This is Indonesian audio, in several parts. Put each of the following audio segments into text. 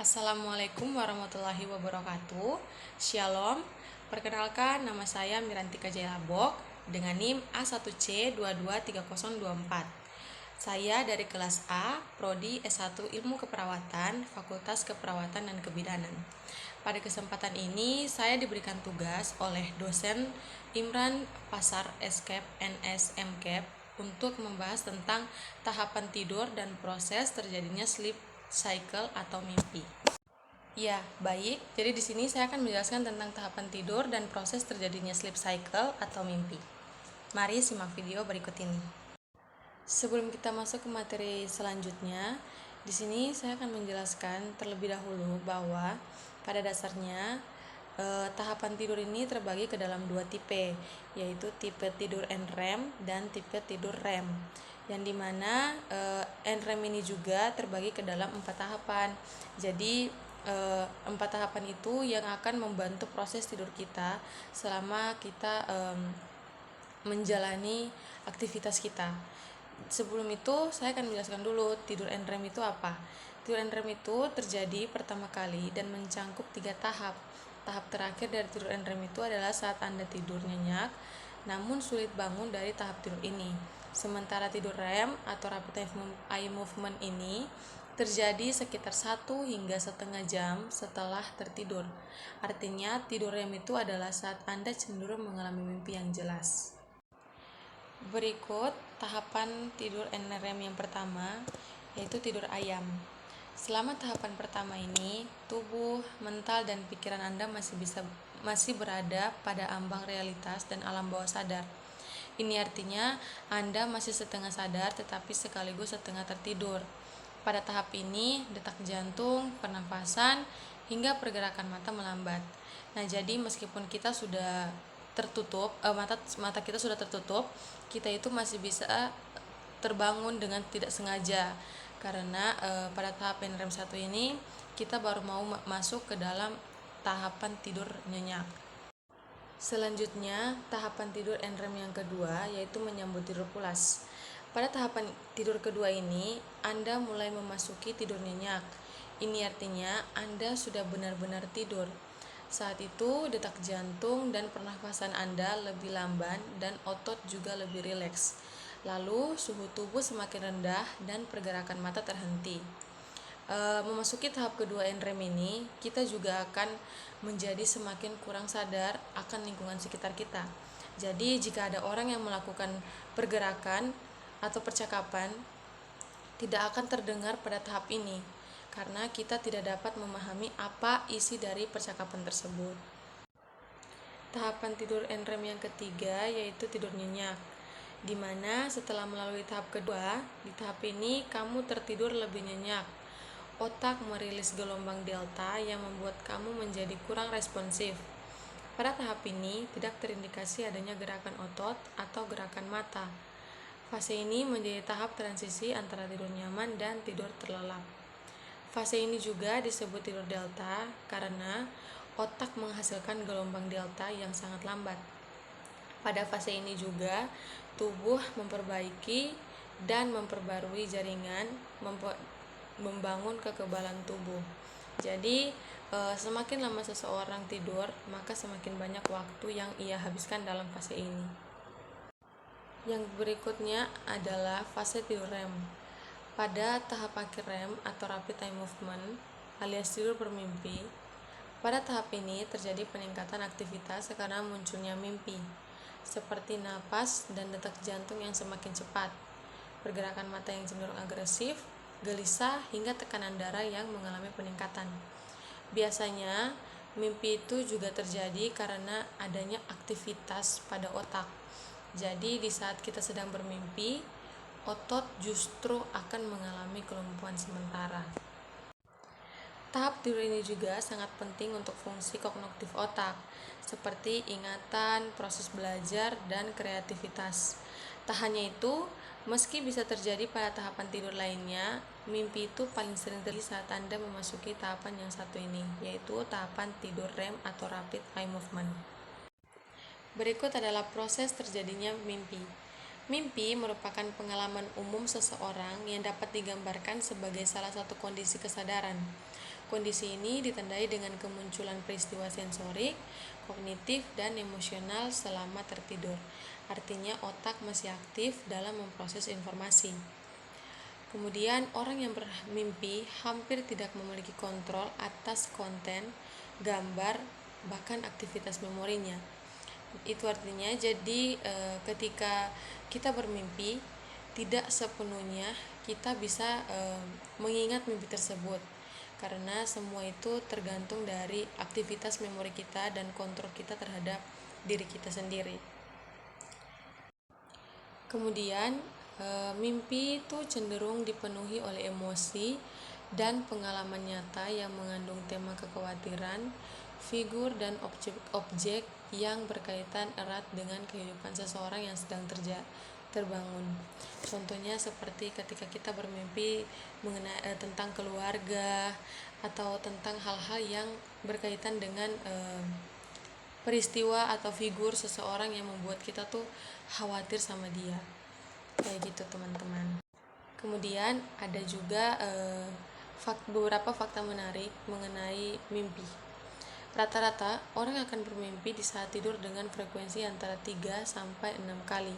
Assalamualaikum warahmatullahi wabarakatuh. Shalom. Perkenalkan, nama saya Mirantika Jailabok dengan NIM A1C223024. Saya dari kelas A, Prodi S1 Ilmu Keperawatan, Fakultas Keperawatan dan Kebidanan. Pada kesempatan ini, saya diberikan tugas oleh dosen Imran Pasar Escape NS MCAP untuk membahas tentang tahapan tidur dan proses terjadinya sleep cycle atau mimpi. Ya, baik. Jadi di sini saya akan menjelaskan tentang tahapan tidur dan proses terjadinya sleep cycle atau mimpi. Mari simak video berikut ini. Sebelum kita masuk ke materi selanjutnya, di sini saya akan menjelaskan terlebih dahulu bahwa pada dasarnya tahapan tidur ini terbagi ke dalam dua tipe, yaitu tipe tidur NREM dan tipe tidur REM. Yang dimana NREM ini juga terbagi ke dalam 4 tahapan. Jadi 4 tahapan itu yang akan membantu proses tidur kita selama kita menjalani aktivitas kita. Sebelum itu saya akan menjelaskan dulu tidur NREM itu apa. Tidur NREM itu terjadi pertama kali dan mencangkup 3 tahap. Tahap terakhir dari tidur NREM itu adalah saat Anda tidur nyenyak namun sulit bangun dari tahap tidur ini. Sementara tidur REM atau Rapid Eye Movement ini terjadi sekitar 1 hingga setengah jam setelah tertidur. Artinya tidur REM itu adalah saat Anda cenderung mengalami mimpi yang jelas. Berikut tahapan tidur NREM yang pertama, yaitu tidur ayam. Selama tahapan pertama ini, tubuh, mental, dan pikiran Anda masih berada pada ambang realitas dan alam bawah sadar. Ini artinya Anda masih setengah sadar tetapi sekaligus setengah tertidur. Pada tahap ini, detak jantung, pernafasan, hingga pergerakan mata melambat. Nah, jadi meskipun kita sudah tertutup, mata kita sudah tertutup, kita itu masih bisa terbangun dengan tidak sengaja. Karena pada tahap NREM 1 ini kita baru mau masuk ke dalam tahapan tidur nyenyak. Selanjutnya, tahapan tidur NREM yang kedua yaitu menyambut tidur pulas. Pada tahapan tidur kedua ini, Anda mulai memasuki tidur nyenyak. Ini artinya Anda sudah benar-benar tidur. Saat itu, detak jantung dan pernafasan Anda lebih lamban dan otot juga lebih rileks. Lalu, suhu tubuh semakin rendah dan pergerakan mata terhenti. Memasuki tahap kedua NREM ini, kita juga akan menjadi semakin kurang sadar akan lingkungan sekitar kita. Jadi, jika ada orang yang melakukan pergerakan atau percakapan, tidak akan terdengar pada tahap ini, karena kita tidak dapat memahami apa isi dari percakapan tersebut. Tahapan tidur NREM yang ketiga yaitu tidur nyenyak, di mana setelah melalui tahap kedua, di tahap ini kamu tertidur lebih nyenyak. Otak merilis gelombang delta yang membuat kamu menjadi kurang responsif. Pada tahap ini tidak terindikasi adanya gerakan otot atau gerakan mata. Fase ini menjadi tahap transisi antara tidur nyaman dan tidur terlelap. Fase ini juga disebut tidur delta karena otak menghasilkan gelombang delta yang sangat lambat. Pada fase ini juga tubuh memperbaiki dan memperbarui jaringan, membangun kekebalan tubuh. Jadi semakin lama seseorang tidur, maka semakin banyak waktu yang ia habiskan dalam fase ini. Yang berikutnya adalah fase tidur REM. Pada tahap akhir REM atau Rapid Eye Movement alias tidur bermimpi, pada tahap ini terjadi peningkatan aktivitas karena munculnya mimpi, seperti napas dan detak jantung yang semakin cepat, pergerakan mata yang cenderung agresif, gelisah, hingga tekanan darah yang mengalami peningkatan. Biasanya, mimpi itu juga terjadi karena adanya aktivitas pada otak. Jadi, di saat kita sedang bermimpi, otot justru akan mengalami kelumpuhan sementara. Tahap tidur ini juga sangat penting untuk fungsi kognitif otak, seperti ingatan, proses belajar, dan kreativitas. Tak hanya itu, meski bisa terjadi pada tahapan tidur lainnya, mimpi itu paling sering terjadi saat Anda memasuki tahapan yang satu ini, yaitu tahapan tidur REM atau Rapid Eye Movement. Berikut adalah proses terjadinya mimpi. Mimpi merupakan pengalaman umum seseorang yang dapat digambarkan sebagai salah satu kondisi kesadaran. Kondisi ini ditandai dengan kemunculan peristiwa sensorik, kognitif, dan emosional selama tertidur. Artinya otak masih aktif dalam memproses informasi. Kemudian orang yang bermimpi hampir tidak memiliki kontrol atas konten, gambar, bahkan aktivitas memorinya. Itu artinya jadi ketika kita bermimpi tidak sepenuhnya kita bisa mengingat mimpi tersebut, karena semua itu tergantung dari aktivitas memori kita dan kontrol kita terhadap diri kita sendiri. Kemudian mimpi itu cenderung dipenuhi oleh emosi dan pengalaman nyata yang mengandung tema kekhawatiran, figur dan objek yang berkaitan erat dengan kehidupan seseorang yang sedang terbangun. Contohnya seperti ketika kita bermimpi mengenai tentang keluarga atau tentang hal-hal yang berkaitan dengan peristiwa atau figur seseorang yang membuat kita tuh khawatir sama dia. Kayak gitu teman-teman. Kemudian ada juga beberapa fakta menarik mengenai mimpi. Rata-rata orang akan bermimpi di saat tidur dengan frekuensi antara 3 sampai 6 kali.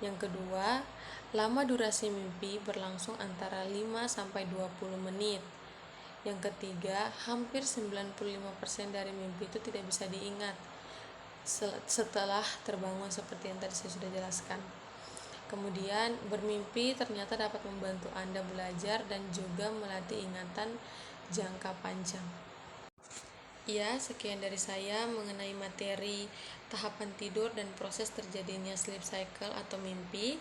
Yang kedua, lama durasi mimpi berlangsung antara 5 sampai 20 menit. Yang ketiga, hampir 95% dari mimpi itu tidak bisa diingat setelah terbangun seperti yang tadi saya sudah jelaskan. Kemudian, bermimpi ternyata dapat membantu Anda belajar dan juga melatih ingatan jangka panjang. Ya, sekian dari saya mengenai materi tahapan tidur dan proses terjadinya sleep cycle atau mimpi.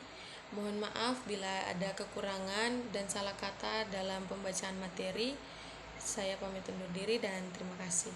Mohon maaf bila ada kekurangan dan salah kata dalam pembacaan materi. Saya pamit undur diri dan terima kasih.